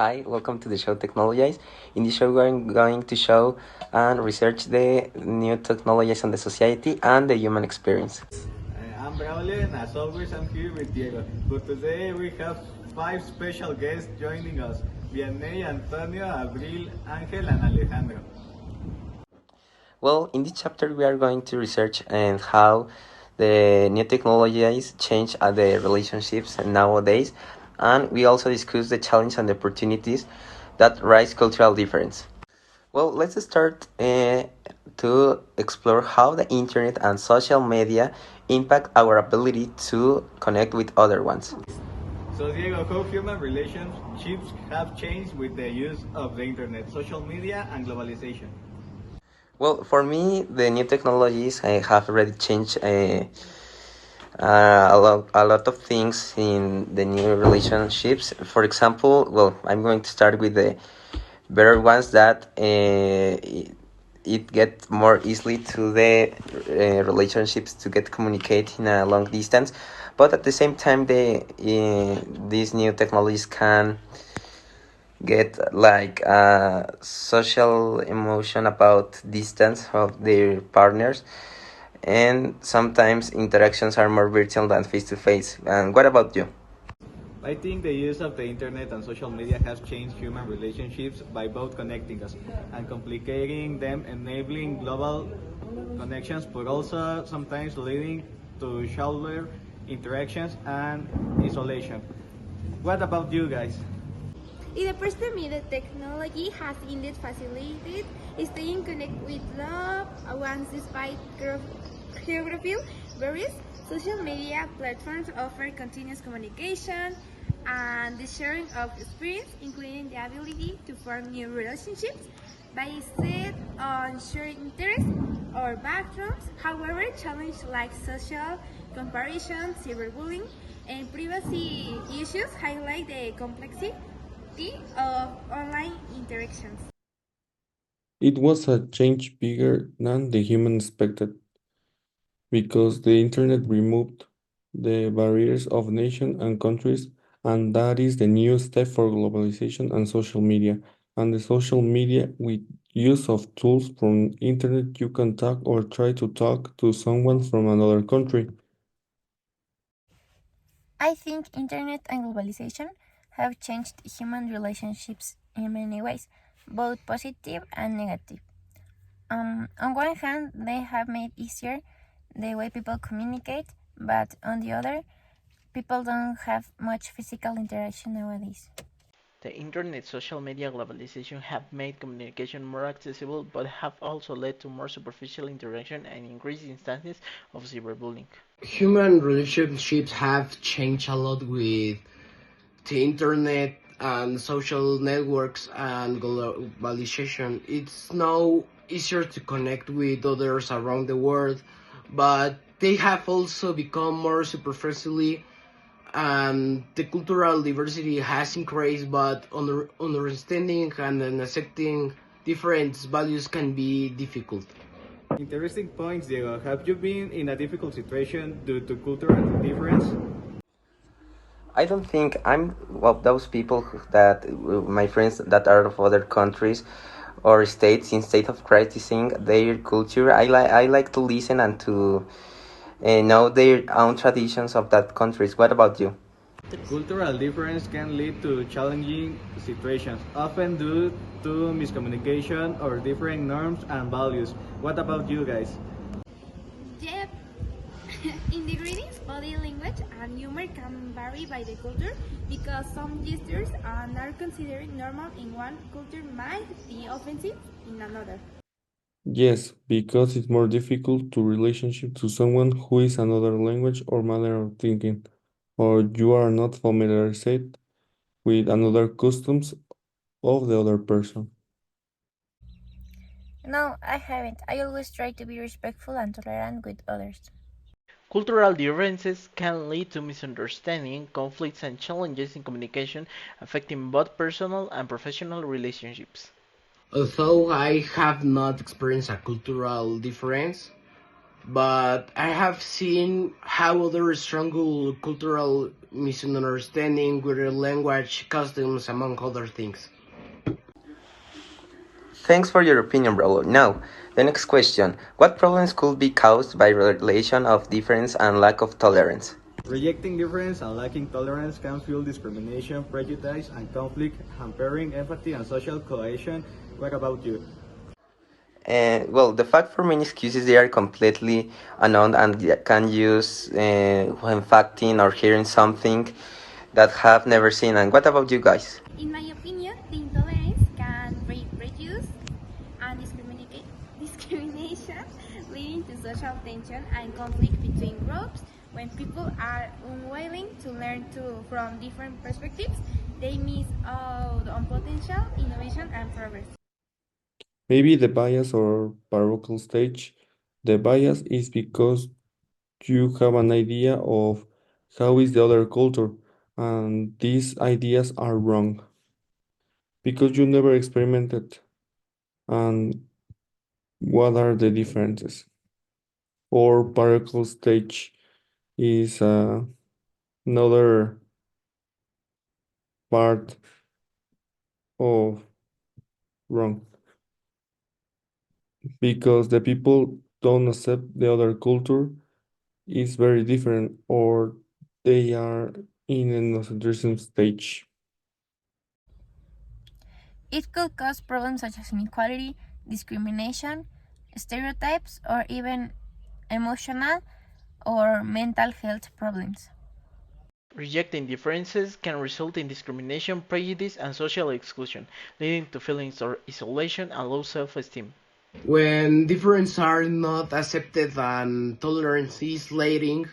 Hi, welcome to the show Technologies. In this show, we're going to show and research the new technologies on the society and the human experience. I'm Braulio, and as always, I'm here with Diego. But today we have five special guests joining us: Vianney, Antonio, Abril, Angel, and Alejandro. Well, in this chapter, we are going to research and how the new technologies change the relationships nowadays, and we also discuss the challenge and the opportunities that rise cultural difference. Well, let's start to explore how the internet and social media impact our ability to connect with other ones. So, Diego, how human relationships have changed with the use of the internet, social media, and globalization? Well, for me, the new technologies have already changed a lot of things in the new relationships. For example, well, I'm going to start with the better ones that it get more easily to the relationships to get communicate in a long distance, but at the same time, these new technologies can get like a social emotion about distance of their partners, and sometimes interactions are more virtual than face to face. And what about you? I think the use of the internet and social media has changed human relationships by both connecting us and complicating them, enabling global connections, but also sometimes leading to shallower interactions and isolation. What about you guys? It appears to me that technology has indeed facilitated staying connected with loved ones despite geographical barriers. Social media platforms offer continuous communication and the sharing of experience, including the ability to form new relationships based on shared interests or backgrounds. However, challenges like social comparison, cyberbullying, and privacy issues highlight the complexity of online interactions. It was a change bigger than the human expected, because the internet removed the barriers of nations and countries, and that is the new step for globalization and social media. And the social media with use of tools from internet, you can talk or try to talk to someone from another country. I think internet and globalization have changed human relationships in many ways, both positive and negative. On one hand, they have made easier the way people communicate, but on the other, people don't have much physical interaction nowadays. The internet, social media, globalization have made communication more accessible but have also led to more superficial interaction and increased instances of cyberbullying. Human relationships have changed a lot with the internet and social networks and globalization. It's now easier to connect with others around the world, but they have also become more superficially, and the cultural diversity has increased, but understanding and accepting different values can be difficult. Interesting points, Diego. Have you been in a difficult situation due to cultural difference? I don't think I'm of those people that my friends that are of other countries or states in state of criticizing their culture. I like to listen and to know their own traditions of that countries. What about you? Cultural difference can lead to challenging situations, often due to miscommunication or different norms and values. What about you guys? Yep. In the greetings, body language and humor can vary by the culture because some gestures are considered normal in one culture might be offensive in another. Yes, because it's more difficult to relationship to someone who is another language or manner of thinking, or you are not familiarized with another customs of the other person. No, I haven't. I always try to be respectful and tolerant with others. Cultural differences can lead to misunderstanding, conflicts, and challenges in communication, affecting both personal and professional relationships. Although I have not experienced a cultural difference, but I have seen how other strong cultural misunderstanding with language, customs, among other things. Thanks for your opinion, bro. Now, the next question. What problems could be caused by relation of difference and lack of tolerance? Rejecting difference and lacking tolerance can fuel discrimination, prejudice, and conflict, hampering empathy and social cohesion. What about you? Well, the fact for many excuses they are completely unknown and can use when facting or hearing something that have never seen. And what about you guys? In my opinion, the intolerance can breed prejudice and discrimination, leading to social tension and conflict between groups. When people are unwilling to learn from different perspectives, they miss out on potential innovation and progress. Maybe the bias or parochial stage. The bias is because you have an idea of how is the other culture, and these ideas are wrong because you never experimented. And what are the differences? Or parochial stage is another part of wrong because the people don't accept the other culture is very different or they are in an ethnocentrism stage. It could cause problems such as inequality, discrimination, stereotypes, or even emotional or mental health problems. Rejecting differences can result in discrimination, prejudice, and social exclusion, leading to feelings of isolation and low self-esteem. When differences are not accepted and tolerance is lacking,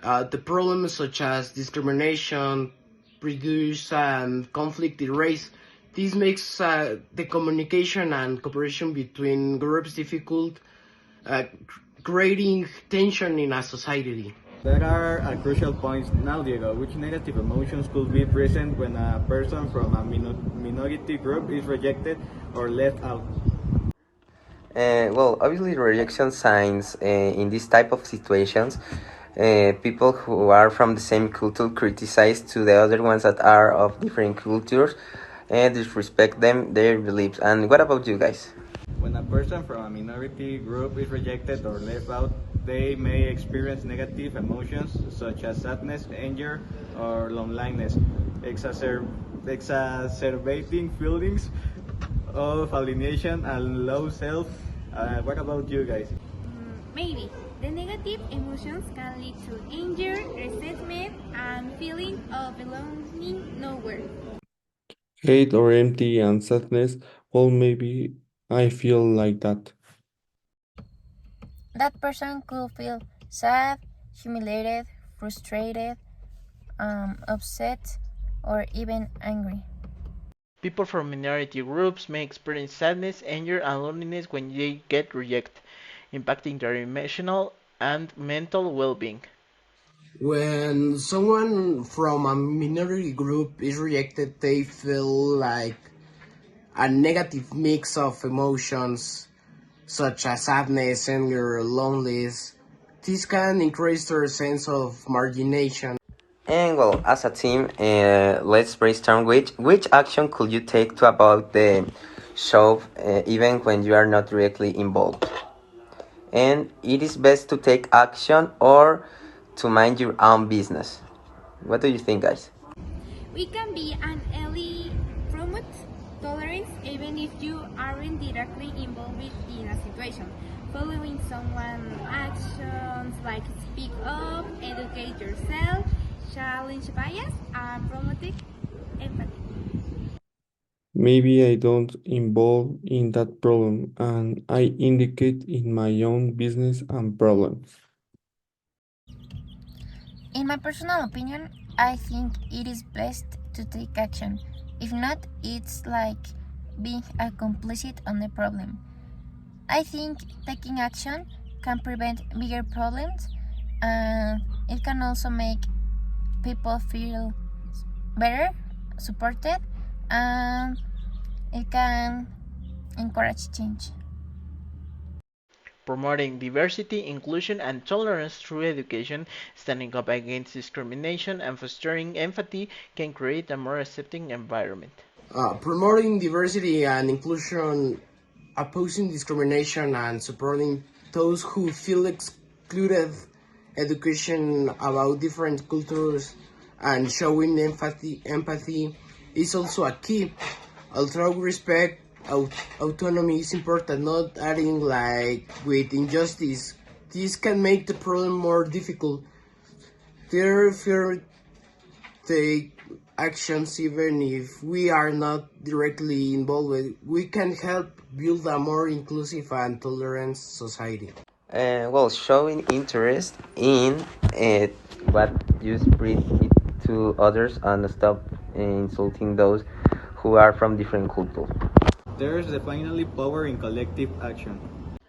the problems such as discrimination, prejudice, and conflict erase. This makes the communication and cooperation between groups difficult, uh, creating tension in a society. There are crucial points now, Diego. Which negative emotions could be present when a person from a minority group is rejected or left out? Well, obviously, rejection signs in this type of situations, people who are from the same culture criticize to the other ones that are of different cultures and disrespect them, their beliefs. And what about you guys? When a person from a minority group is rejected or left out, they may experience negative emotions such as sadness, anger, or loneliness, exacerbating feelings of alienation and low self. What about you guys? Maybe the negative emotions can lead to anger, resentment, and feeling of belonging nowhere. Hate or empty and sadness, well, maybe I feel like that. That person could feel sad, humiliated, frustrated, upset, or even angry. People from minority groups may experience sadness, anger, and loneliness when they get rejected, impacting their emotional and mental well-being. When someone from a minority group is rejected, they feel like a negative mix of emotions such as sadness, anger, loneliness. This can increase their sense of margination. And well, as a team, let's brainstorm which action could you take to avoid the show, even when you are not directly involved. And it is best to take action or to mind your own business. What do you think, guys? We can be an ally promote tolerance even if you aren't directly involved in a situation. Following someone's actions like speak up, educate yourself, challenge bias, and promote empathy. Maybe I don't involve in that problem and I indicate in my own business and problems. In my personal opinion, I think it is best to take action. If not, it's like being a complicit on the problem. I think taking action can prevent bigger problems and it can also make people feel better, supported, and it can encourage change. promoting diversity, inclusion, and tolerance through education, standing up against discrimination, and fostering empathy can create a more accepting environment. Promoting diversity and inclusion, opposing discrimination, and supporting those who feel excluded, education about different cultures, and showing empathy is also a key. Although respect, autonomy is important, not adding like with injustice. This can make the problem more difficult. Fear take actions even if we are not directly involved. We can help build a more inclusive and tolerant society. Well, showing interest in what you spread it to others and stop insulting those who are from different cultures. There's definitely power in collective action.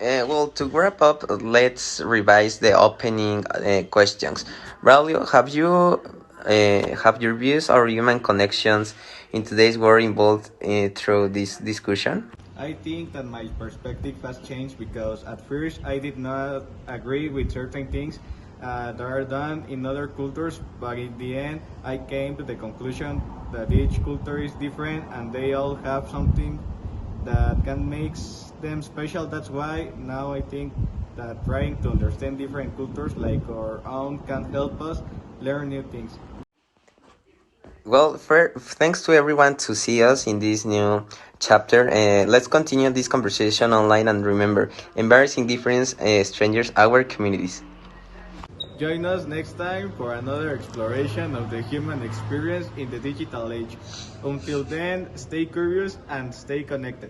Well, to wrap up, let's revise the opening questions. Braulio, have your views or human connections in today's world involved through this discussion? I think that my perspective has changed because at first I did not agree with certain things that are done in other cultures, but in the end I came to the conclusion that each culture is different and they all have something that can make them special. That's why now I think that trying to understand different cultures like our own can help us learn new things. Well, thanks to everyone to see us in this new chapter. Let's continue this conversation online and remember, embarrassing difference strangers our communities. Join us next time for another exploration of the human experience in the digital age. Until then, stay curious and stay connected.